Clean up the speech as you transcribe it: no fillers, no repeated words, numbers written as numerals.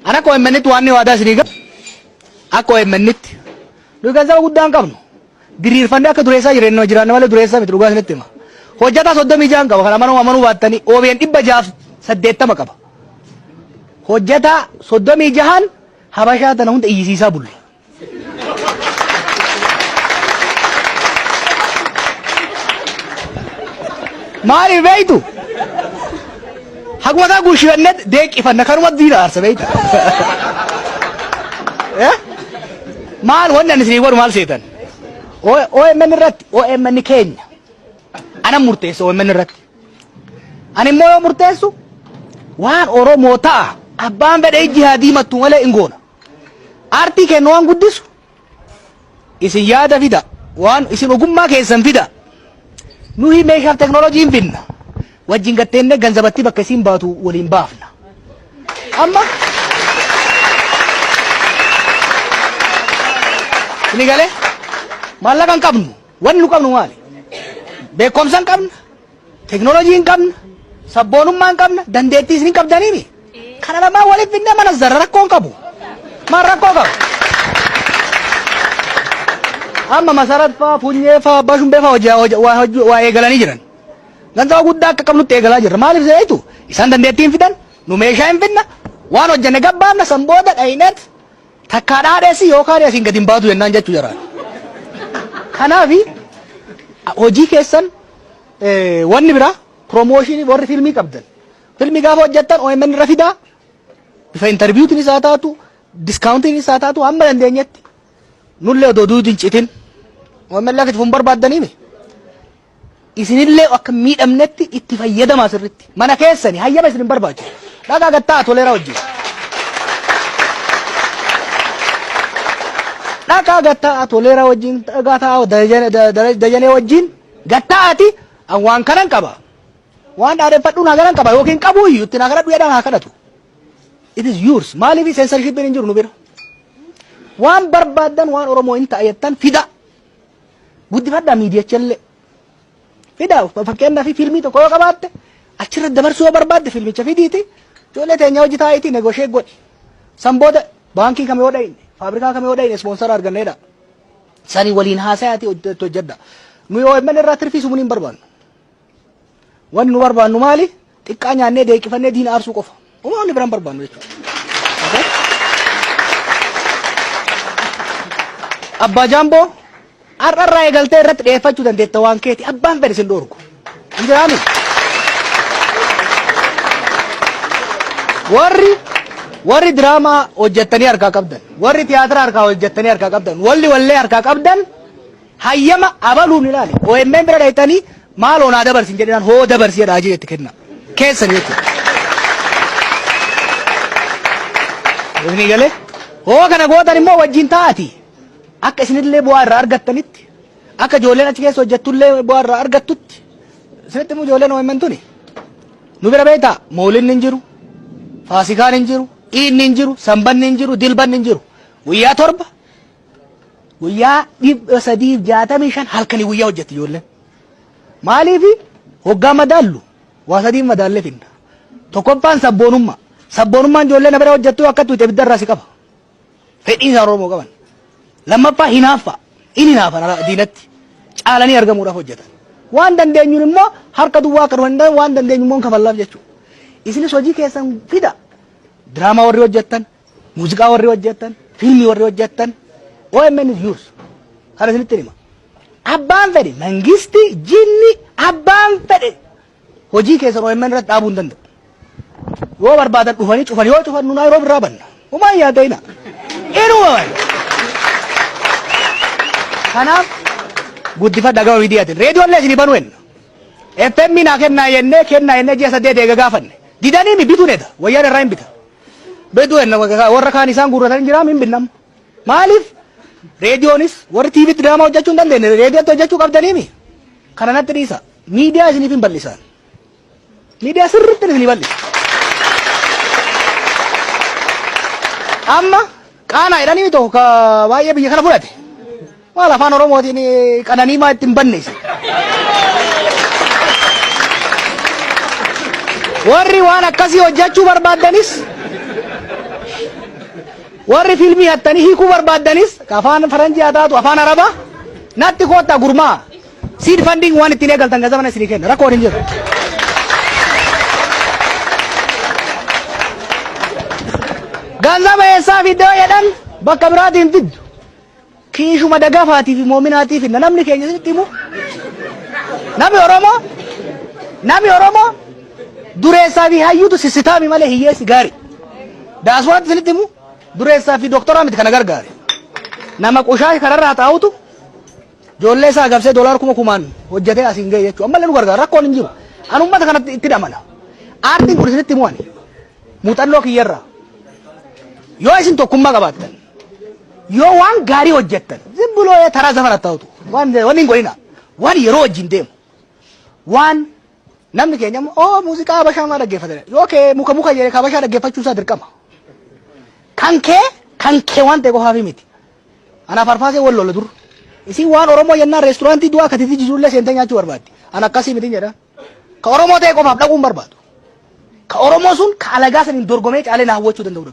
Ana ko emmenit waan waada siriga. Ako emmenit. Duga za guddaan qabnu. Diriirfannee akka dureessaa jireenyaa jiraanna malee dureessaa miti dhugaa isinitti hima. Hojjataa 36 qaba kana manuu baattanii OBN 680 qaba. Hojjataa 36 habashaa tana hunda iyyisiisaa bulle. Maali beeytu? Hagwata gushiyannat deeqifanna kanuma diina arsa beeyta. Maal wannan isii godhu maal seetan? OMN irratti OMN keenya. Ana murteessu OMN irratti. Ani immoo yoo murteessu waan Oromoo ta'a abbaan fedhe jihaadii mattu malee ingoona. Aartii kennu waan guddisu isin yaada fida waan isin ogummaa keessan fida. Nuhi meeshaaf teknooloojiin finna. Wajjin gatteenye ganzabatti bakka isin baatu waliin baafna. Amma ini gale mallaqa qabnu wanni nu qabnu maali? Beekumsa qabna, teknooloojiin qabna, sabboonummaan qabna, dandeettii isin qabdaniimi. Kana lamaan waliin finne mana zarra rakkoon qabu. Maal rakkoo qabu? Amma masarat fa punyee fa bashumbee fa waa eegalanii jiran. Ganzaa guddaa akka qabnutti eegalaa jirra. Maaliif seetu? Isaan dandeettiin fidan, nu meeshaa hin finna, waan hojjenne gabbaafna sanbooda dhayinet takkaa dhaadheessi yookaan asiin gadi hin baatu jennaan jechuu jiraan. Kanaafi hojii keessan wanni biraa promooshinii warri filmii qabdan. Filmii gaafa hojjettan OMN irra fidaa bifa intarviiwuutiin isaa taatu diskaawuntiin isaa taatu amma dandeenyetti nullee odoo duutiin citin OMN lafa itti barbaaddaniimi. Isinillee akka miidhamnetti itti fayyadamaa sirriitti mana keessanii hayyama isin barbaachisu. Dhagaa gattaa toleera wajjin. Dhagaa gattaa toleera wajjin dhagaa taa'u dajanee wajjin gattaati waan kanan qaba. Waan dhaadeffadhu naa kanan qaba yookiin qabu iyyuu itti naa kadhadhu jedhaa naa kadhatu. It is yours. Maaliif censorship hin jiru nu bira? Waan barbaadan waan Oromoo hin taa'ettan fida. Guddifadhaa miidiyachallee. Fida fakkeenyaaf filmii tokko yoo qabaatte achirratti dabarsuu yoo barbaadde filmicha fidiiti. Ijoollee teenya hojii taa'eetii negoshee godhi. Sanbooda baankii kam yoo dhayne faabrikaa kam yoo dhayne ispoonsara arganneedha. Sanii waliin haasayaati hojjedha. Nu yoo OMN irraa tirfiisu mun hin barbaannu. Wanni nu barbaannu maali? Xiqqaa nyaannee deeqifannee diina aarsuu qofa. Uumamni biraan barbaannu jechuudha. Abbaa Jaamboo har'arraa eegaltee irratti dhiyeeffachuu dandeetta waan keeti abbaan fedhe sin dhoorgu. Injiraami. Warri diraamaa hojjettanii harkaa qabdan, warri tiyaatira harkaa hojjettanii harkaa qabdan, wallee harkaa qabdan hayyama abaluun ilaali. OMN bira dhaytanii maal onaa dabarsin jedhan hoo dabarsi jedhaa jeetti kenna. Keessan jechuudha. Isni galee hoo kana gootan immoo wajjin taa'ati. Akka isinillee bu'aa irraa argattanitti akka ijoolleen achi keessa hojjettullee bu'aa irraa argattutti isinitti immoo ijoolleen OMN tuni nu bira beektaa mooliin hin jiru faasikaan hin jiru dhiinni hin jiru sanbanni hin jiru dilbanni hin jiru guyyaa torba guyyaa 365 halkanii guyyaa hojjetti ijoolleen maaliifi hoggaa madaallu waa sadiin madaallee finna tokkoffaan sabboonummaan ijoolleen na bira hojjettuu akka tuute ibidda irraa si qaba fedhiin isaa Oromoo qaban. Lammaffaa hinaaffaa hinaafa diinatti caalanii argamuudhaaf hojjetan. Waan dandeenyuun immoo harka duwwaa akka dhufanidha waan dandeenyu immoo kafallaaf jechuudha. Isinis hojii keessan fida. Diraamaa warri hojjettan, muuziqaa warri hojjettan, fiilmii warri hojjettan, OMN is yours. Kana isinitti hima. Abbaan fedhe mangisti jinni abbaan fedhe hojii keessan OMN irratti dhaabuu hin danda'u. Yoo barbaadan dhufanii cufan yoo cufan nunaa yeroo birraa banna. Humaan yaadayna. Inuma. Kanaaf guddifadha gama miidiyaatiin reediyoollee isinii banuu henna. FM naa kennaa jennee ji'a 8 eega gaafanne. Didanii mi bituu neeta wayyaan irraa hin bita. Beetuu henna warra kaan isaan guurratanii jiraa min binnam. Maaliif reediyoonis warri tiiviitti diraamaa hojjechuu hin dandeenye reediyootti hojjechuu qabdaniimi. Kana natti dhiisa. Miidiyaa isiniif hin bal'isan. Miidiyaa sirriitti isinii bal'isa. Amma qaanaa jedhanii tokko baay'ee biyya kana fudhate. Maal afaan Oromootiin qananii maa ittiin banneessa. Warri waan akkasii hojjechuu barbaaddanis warri filmii hattanii hiikuu barbaaddanis afaan faranjii haa taatu afaan arabaa natti koottaa gurmaa seed funding waan ittiin eegaltan gazabana isinii kenna rakkoon hin jiru. Ganzaba eessaa fiddoo jedhan bakka biraatiin fiddu kiishuma dagafaatii fi moominaatiif hinna namni keenya isinitti himu namni Oromoo dureessaa fi hayyuutu sissitaami malee hiyyeessi gaari daaswaatti isinitti himu dureessaa fi doktoraa miti kana gargaare nama qushaa kararraa taa'utu ijoollee isaa gabsee doolaar kuma kumaan hojjetee asiin ga'e jechuudha ammallee nu gargaara rakkoon hin jiru an ummata kanatti itti dhamana aartiin kun isinitti himu ani muuxannoo kiyyarraa yoo isin tokkummaa qabaattan yoo waan gaarii hojjettan zibbuloo taraa zafara ta'utu waan hin godhina waan yeroo wajjin deemu waan namni keenya muuziqaa habashaa maa dhaggeeffatan yoo kee muka jedhee habashaa dhaggeeffachuu isaa dirqama kan kee waan ta'e qofaafi miti ana farfaasee wal lola dur isin waan Oromoo jennaan reesturaantii du'aa katiitii jijullee seentee nyaachuu barbaaddi ana akkasii miti jedha ka Oromoo ta'e qofaaf dhaquun barbaadu ka Oromoo sun ka alagaa saniin dorgomee caalee na hawwachuu danda'u